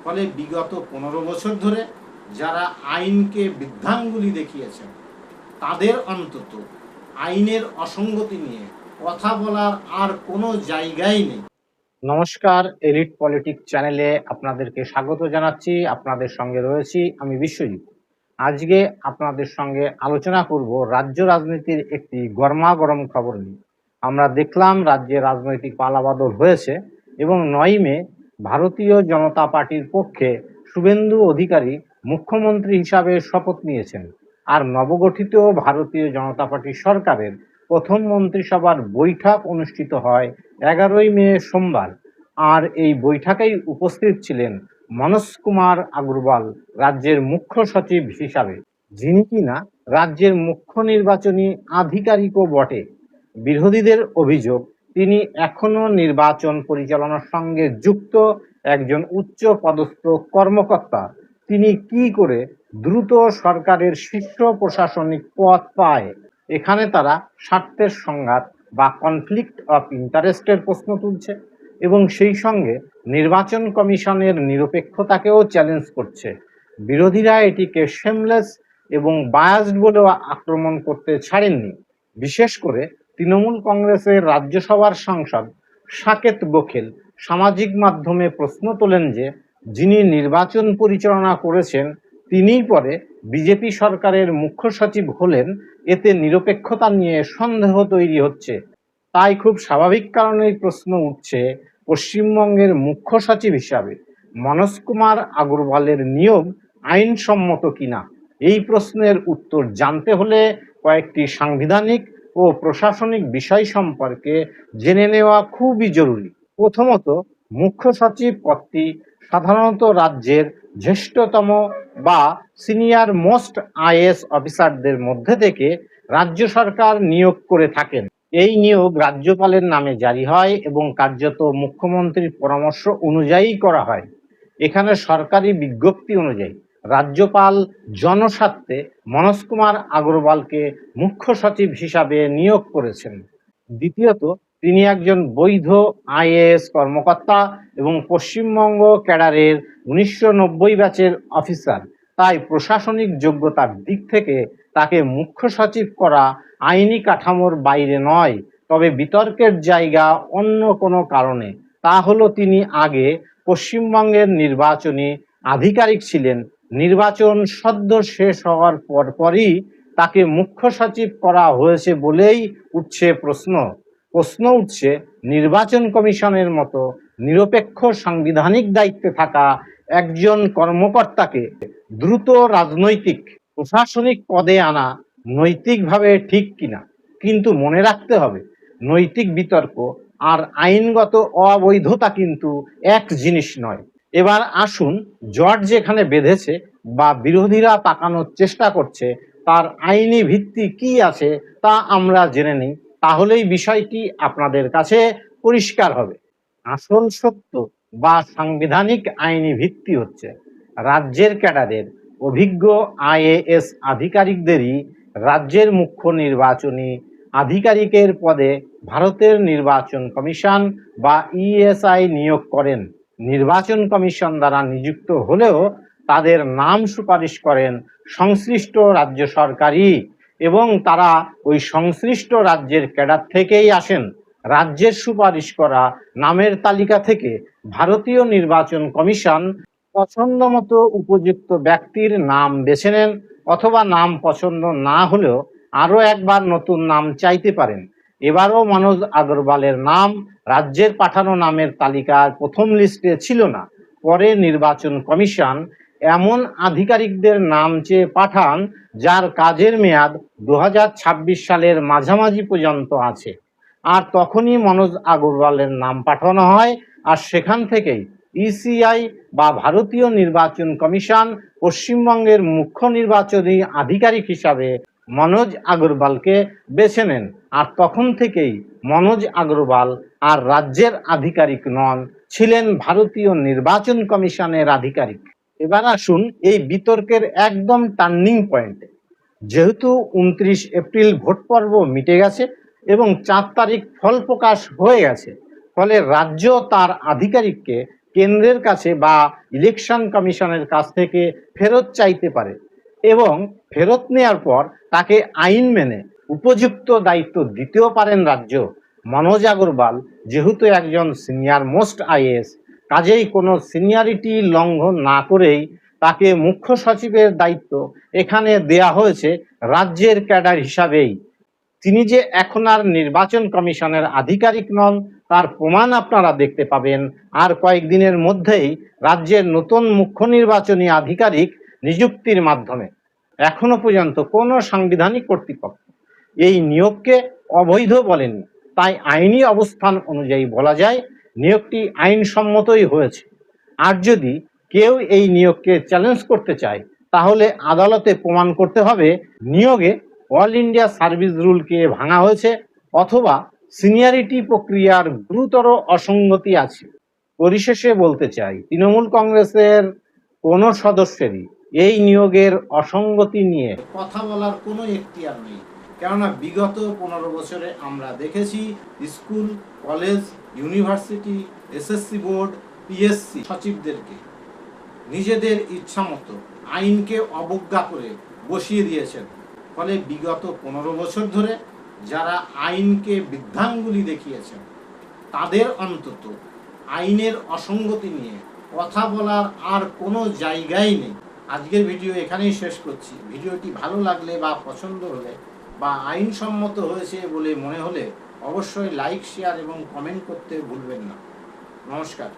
ফলে বিগত 15 বছর ধরে যারা আইনকে বৃদ্ধাঙ্গুলি দেখিয়েছেন তাদের অন্তত আইনের অসঙ্গতি নিয়ে কথা বলার আর কোনো জায়গাই নেই। নমস্কার, এলিট পলিটিক্স চ্যানেলে আপনাদেরকে স্বাগত জানাচ্ছি। আপনাদের সঙ্গে রয়েছি আমি বিশ্বজিৎ। আজকে আপনাদের সঙ্গে আলোচনা করব রাজ্য রাজনীতির একটি গরমাগরম খবর নিয়ে। আমরা দেখলাম রাজ্যে রাজনৈতিক পালাবদল হয়েছে এবং 9 মে ভারতীয় জনতা পার্টির পক্ষে শুভেন্দু অধিকারী মুখ্যমন্ত্রী হিসাবে শপথ নিয়েছেন। আর নবগঠিত ভারতীয় জনতা পার্টি সরকারের প্রথম মন্ত্রিসভার বৈঠক অনুষ্ঠিত হয় 11 মে সোমবার। আর এই বৈঠকেই উপস্থিত ছিলেন মনোজ কুমার আগরওয়াল রাজ্যের মুখ্য সচিব হিসাবে, যিনি কিনা রাজ্যের মুখ্য নির্বাচনী আধিকারিকও বটে। বিরোধীদের অভিযোগ, তিনি এখনো নির্বাচন পরিচালনার সঙ্গে যুক্ত একজন উচ্চ পদস্থ কর্মকর্তা। তিনি কি করে দ্রুত সরকারের শীর্ষ প্রশাসনিক পদ পায়? এখানে তারা স্বার্থের সংঘাত বা কনফ্লিক্ট অফ ইন্টারেস্টের প্রশ্ন তুলছে এবং সেই সঙ্গে নির্বাচন কমিশনের নিরপেক্ষতাকেও চ্যালেঞ্জ করছে। বিরোধীরা এটিকে শেমলেস এবং বায়াসড বলেও আক্রমণ করতে ছাড়েননি। বিশেষ করে তৃণমূল কংগ্রেসের রাজ্যসভার সাংসদ সাকেত গোখেল সামাজিক মাধ্যমে প্রশ্ন তোলেন যে যিনি নির্বাচন পরিচালনা করেছেন তিনিই পরে বিজেপি সরকারের মুখ্য সচিব হলেন, এতে নিরপেক্ষতা নিয়ে সন্দেহ তৈরি হচ্ছে। তাই খুব স্বাভাবিক কারণেই প্রশ্ন উঠছে পশ্চিমবঙ্গের মুখ্য সচিব হিসাবে মনোজ কুমার আগরওয়ালের নিয়োগ আইনসম্মত কিনা। এই প্রশ্নের উত্তর জানতে হলে কয়েকটি সাংবিধানিক ও প্রশাসনিক বিষয় সম্পর্কে জেনে নেওয়া খুবই জরুরি। প্রথমত, মুখ্য সচিব পদটি সাধারণত রাজ্যের জ্যেষ্ঠতম বা সিনিয়র মোস্ট আইএএস অফিসারদের মধ্যে থেকে রাজ্য সরকার নিয়োগ করে থাকেন। এই নিয়োগ রাজ্যপালের নামে জারি হয় এবং কার্যত মুখ্যমন্ত্রীর পরামর্শ অনুযায়ী করা হয়। এখানে সরকারি বিজ্ঞপ্তি অনুযায়ী রাজ্যপাল জনস্বার্থে মনোজ কুমার আগরওয়ালকে মুখ্য সচিব হিসাবে নিয়োগ করেছেন। দ্বিতীয়ত, তিনি একজন বৈধ আইএএস কর্মকর্তা এবং পশ্চিমবঙ্গ ক্যাডারের 1990 ব্যাচের অফিসার। তাই প্রশাসনিক যোগ্যতার দিক থেকে তাকে মুখ্য সচিব করা আইনি কাঠামোর বাইরে নয়। তবে বিতর্কের জায়গা অন্য কোনো কারণে। তা হলো তিনি আগে পশ্চিমবঙ্গের নির্বাচনী আধিকারিক ছিলেন। নির্বাচন সদ্য শেষ হওয়ার পরপরই তাকে মুখ্য সচিব করা হয়েছে বলেই উঠছে প্রশ্ন উঠছে নির্বাচন কমিশনের মতো নিরপেক্ষ সাংবিধানিক দায়িত্বে থাকা একজন কর্মকর্তাকে দ্রুত রাজনৈতিক প্রশাসনিক পদে আনা নৈতিকভাবে ঠিক কিনা। কিন্তু মনে রাখতে হবে, নৈতিক বিতর্ক আর আইনগত অবৈধতা কিন্তু এক জিনিস নয়। এবার আসুন, জট যেখানে বেঁধেছে বা বিরোধীরা পাকানোর চেষ্টা করছে তার আইনি ভিত্তি কি আছে তা আমরা জেনে নিই, তাহলেই বিষয়টি আপনাদের কাছে পরিষ্কার হবে। আসল সত্য বা সাংবিধানিক আইনি ভিত্তি হচ্ছে রাজ্যের ক্যাডারের অভিজ্ঞ আইএএস আধিকারিকদেরই রাজ্যের মুখ্য নির্বাচনী আধিকারিকের পদে ভারতের নির্বাচন কমিশন বা ইএসআই নিয়োগ করেন। নির্বাচন কমিশন দ্বারা নিযুক্ত হলেও তাদের নাম সুপারিশ করেন সংশ্লিষ্ট রাজ্য সরকারই এবং তারা ওই সংশ্লিষ্ট রাজ্যের ক্যাডার থেকেই আসেন। রাজ্যের সুপারিশ করা নামের তালিকা থেকে ভারতীয় নির্বাচন কমিশন পছন্দ মতো উপযুক্ত ব্যক্তির নাম বেছে নেন, অথবা নাম পছন্দ না হলেও আরও একবার নতুন নাম চাইতে পারেন। এবারও মনোজ আগরওয়ালের নাম রাজ্যের পাঠানো নামের তালিকার প্রথম লিস্টে ছিল না। পরে নির্বাচন কমিশন এমন আধিকারিকদের নাম চেয়ে পাঠান যার কাজের মেয়াদ 2026 সালের মাঝামাঝি পর্যন্ত আছে। আর তখনই মনোজ আগরওয়ালের নাম পাঠানো হয়। আর সেখান থেকেই ইসিআই বা ভারতীয় নির্বাচন কমিশন পশ্চিমবঙ্গের মুখ্য নির্বাচনী আধিকারিক হিসাবে মনোজ আগরওয়ালকে বেছে নেন। আর তখন থেকেই মনোজ আগরওয়াল আর রাজ্যের আধিকারিক নন, ছিলেন ভারতীয় নির্বাচন কমিশনের আধিকারিক। এবার আসুন এই বিতর্কের একদম টার্নিং পয়েন্টে। যেহেতু 29 এপ্রিল ভোট পর্ব মিটে গেছে এবং 4 তারিখ ফল প্রকাশ হয়ে গেছে, ফলে রাজ্য তার আধিকারিককে কেন্দ্রের কাছে বা ইলেকশন কমিশনের কাছ থেকে ফেরত চাইতে পারে এবং ফেরত নেওয়ার পর তাকে আইন মেনে উপযুক্ত দায়িত্ব দিতেও পারেন রাজ্য। মনোজ আগরওয়াল যেহেতু একজন সিনিয়র মোস্ট আইএএস, কাজেই কোনো সিনিয়রিটি লঙ্ঘন না করেই তাকে মুখ্য সচিবের দায়িত্ব এখানে দেয়া হয়েছে রাজ্যের ক্যাডার হিসাবেই। তিনি যে এখন আর নির্বাচন কমিশনের আধিকারিক নন তার প্রমাণ আপনারা দেখতে পাবেন আর কয়েকদিনের মধ্যেই রাজ্যের নতুন মুখ্য নির্বাচনী আধিকারিক নিযুক্তির মাধ্যমে। এখনো পর্যন্ত কোনো সাংবিধানিক কর্তৃপক্ষ এই নিয়োগকে অবৈধ বলেনি, তাই আইনি অবস্থান অনুযায়ী বলা যায় নিয়োগটি আইনসম্মতই হয়েছে। আর যদি কেউ এই নিয়োগকে চ্যালেঞ্জ করতে চায় তাহলে আদালতে প্রমাণ করতে হবে নিয়োগে অল ইন্ডিয়া সার্ভিস রুলকে ভাঙা হয়েছে অথবা সিনিয়রিটি প্রক্রিয়ার গুরুতর অসঙ্গতি আছে। পরিশেষে বলতে চাই, তৃণমূল কংগ্রেসের কোনো সদস্যেরই এই নিয়োগের অসঙ্গতি নিয়ে কথা বলার কোনো এখতিয়ার নেই, কেননা বিগত 15 বছরে আমরা দেখেছি school, college, university, SSC board, PSC সচিবদেরকে নিজেদের ইচ্ছামতো আইনকে অবজ্ঞা করে বসিয়ে দিয়েছেন। ফলে বিগত 15 বছর ধরে যারা আইনকে বৃদ্ধাঙ্গুলি দেখিয়েছেন তাদের অন্তত আইনের অসঙ্গতি নিয়ে কথা বলার আর কোনো জায়গাই নেই। আজকের ভিডিও এখানেই শেষ করছি। ভিডিওটি ভালো লাগলে বা পছন্দ হলে বা আইনসম্মত হয়েছে বলে মনে হলে অবশ্যই লাইক, শেয়ার এবং কমেন্ট করতে ভুলবেন না। নমস্কার।